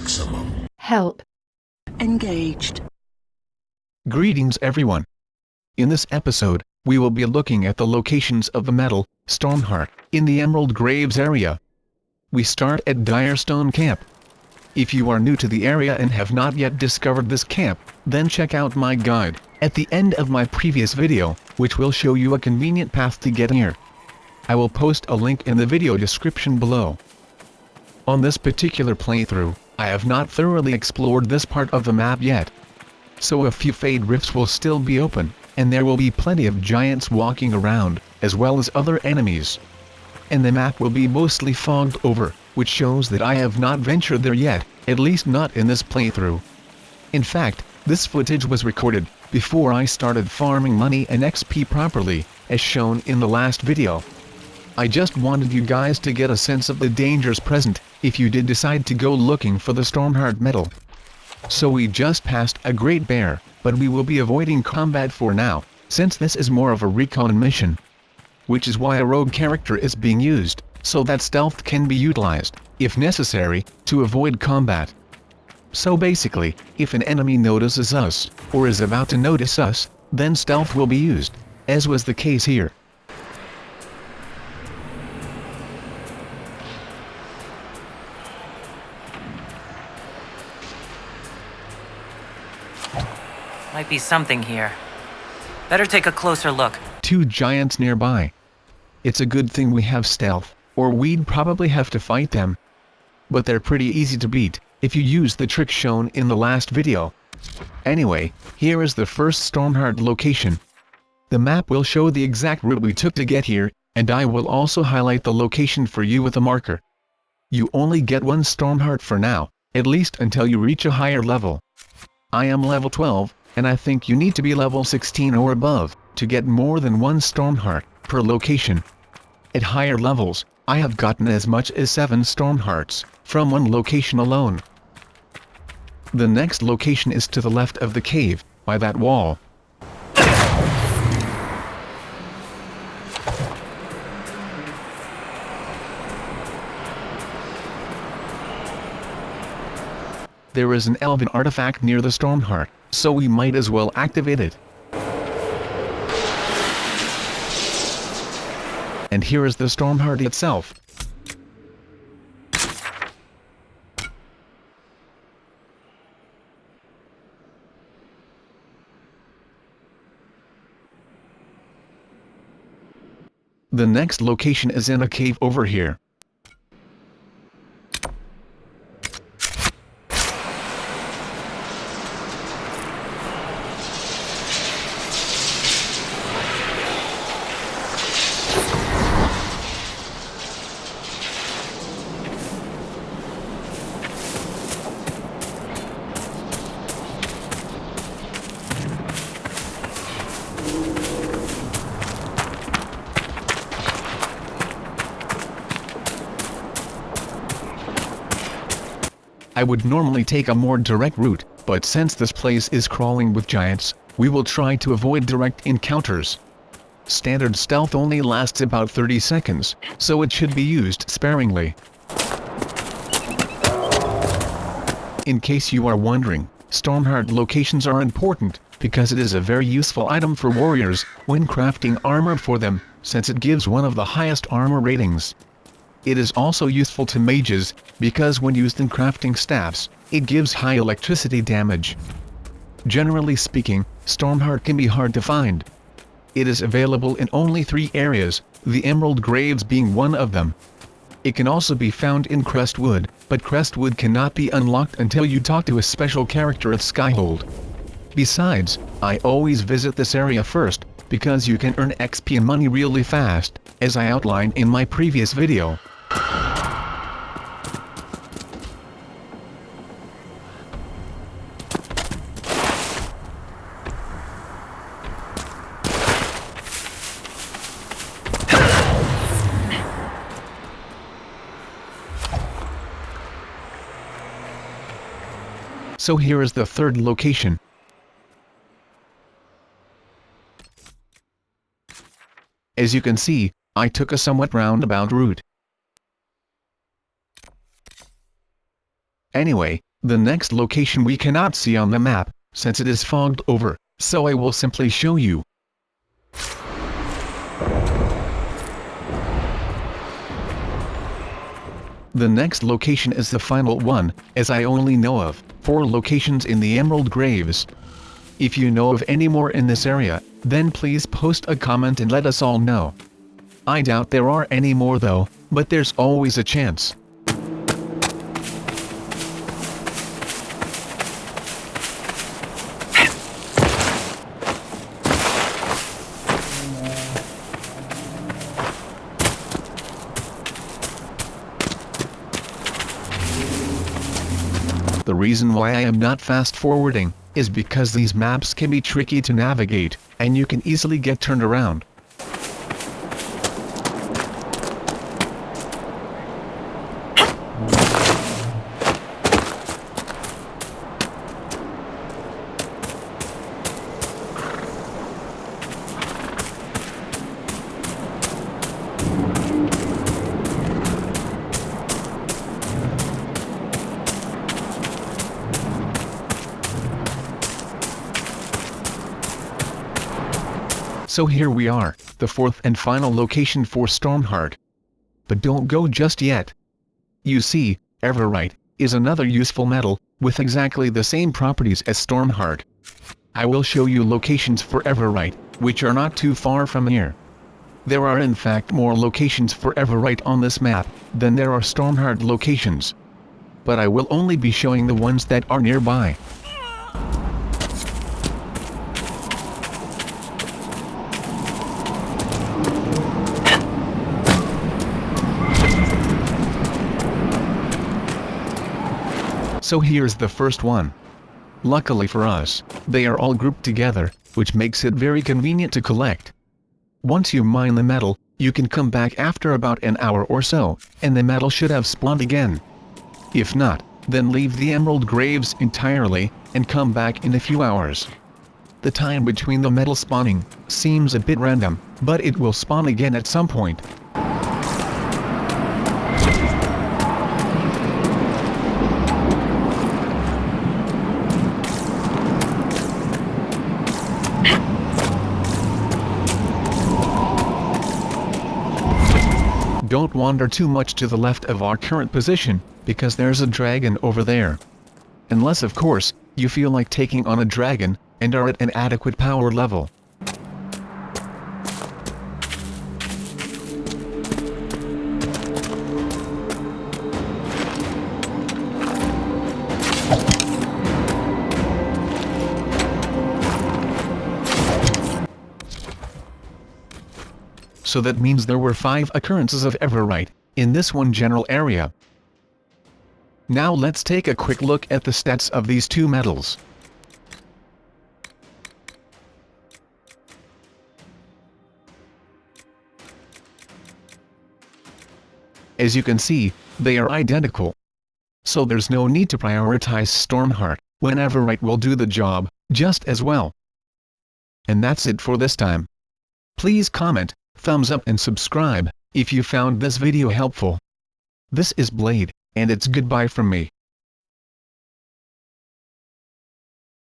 maximum. Help. Engaged. Greetings everyone. In this episode, we will be looking at the locations of the metal, Stormheart, in the Emerald Graves area. We start at Direstone Camp. If you are new to the area and have not yet discovered this camp, then check out my guide, at the end of my previous video, which will show you a convenient path to get here. I will post a link in the video description below. On this particular playthrough, I have not thoroughly explored this part of the map yet. So a few fade rifts will still be open, and there will be plenty of giants walking around, as well as other enemies. And the map will be mostly fogged over, which shows that I have not ventured there yet, at least not in this playthrough. In fact, this footage was recorded before I started farming money and XP properly, as shown in the last video. I just wanted you guys to get a sense of the dangers present, if you did decide to go looking for the Stormheart metal. So we just passed a great bear, but we will be avoiding combat for now, since this is more of a recon mission. Which is why a rogue character is being used, so that stealth can be utilized, if necessary, to avoid combat. So basically, if an enemy notices us, or is about to notice us, then stealth will be used, as was the case here. Might be something here. Better take a closer look. Two giants nearby. It's a good thing we have stealth, or we'd probably have to fight them. But they're pretty easy to beat, if you use the trick shown in the last video. Anyway, here is the first Stormheart location. The map will show the exact route we took to get here, and I will also highlight the location for you with a marker. You only get one Stormheart for now, at least until you reach a higher level. I am level 12, and I think you need to be level 16 or above, to get more than one Stormheart per location. At higher levels, I have gotten as much as 7 Stormhearts, from one location alone. The next location is to the left of the cave, by that wall. There is an elven artifact near the Stormheart, so we might as well activate it. And here is the Stormheart itself. The next location is in a cave over here. I would normally take a more direct route, but since this place is crawling with giants, we will try to avoid direct encounters. Standard stealth only lasts about 30 seconds, so it should be used sparingly. In case you are wondering, Stormheart locations are important, because it is a very useful item for warriors, when crafting armor for them, since it gives one of the highest armor ratings. It is also useful to mages, because when used in crafting staffs, it gives high electricity damage. Generally speaking, Stormheart can be hard to find. It is available in only 3 areas, the Emerald Graves being one of them. It can also be found in Crestwood, but Crestwood cannot be unlocked until you talk to a special character at Skyhold. Besides, I always visit this area first, because you can earn XP and money really fast, as I outlined in my previous video. So here is the third location. As you can see, I took a somewhat roundabout route. Anyway, The next location we cannot see on the map, since it is fogged over, so I will simply show you. The next location is the final one, as I only know of 4 locations in the Emerald Graves. If you know of any more in this area, then please post a comment and let us all know. I doubt there are any more though, but there's always a chance. The reason why I am not fast forwarding is because these maps can be tricky to navigate, and you can easily get turned around. So here we are, the 4th and final location for Stormheart. But don't go just yet. You see, Everite is another useful metal, with exactly the same properties as Stormheart. I will show you locations for Everite, which are not too far from here. There are in fact more locations for Everite on this map, than there are Stormheart locations. But I will only be showing the ones that are nearby. So here's the first one. Luckily for us, they are all grouped together, which makes it very convenient to collect. Once you mine the metal, you can come back after about an hour or so, and the metal should have spawned again. If not, then leave the Emerald Graves entirely, and come back in a few hours. The time between the metal spawning seems a bit random, but it will spawn again at some point. Don't wander too much to the left of our current position, because there's a dragon over there. Unless of course, you feel like taking on a dragon, and are at an adequate power level. So that means there were 5 occurrences of Everite in this one general area. Now let's take a quick look at the stats of these 2 metals. As you can see, they are identical. So there's no need to prioritize Stormheart, when Everite will do the job just as well. And that's it for this time. Please comment, thumbs up and subscribe, if you found this video helpful. This is Blade, and it's goodbye from me.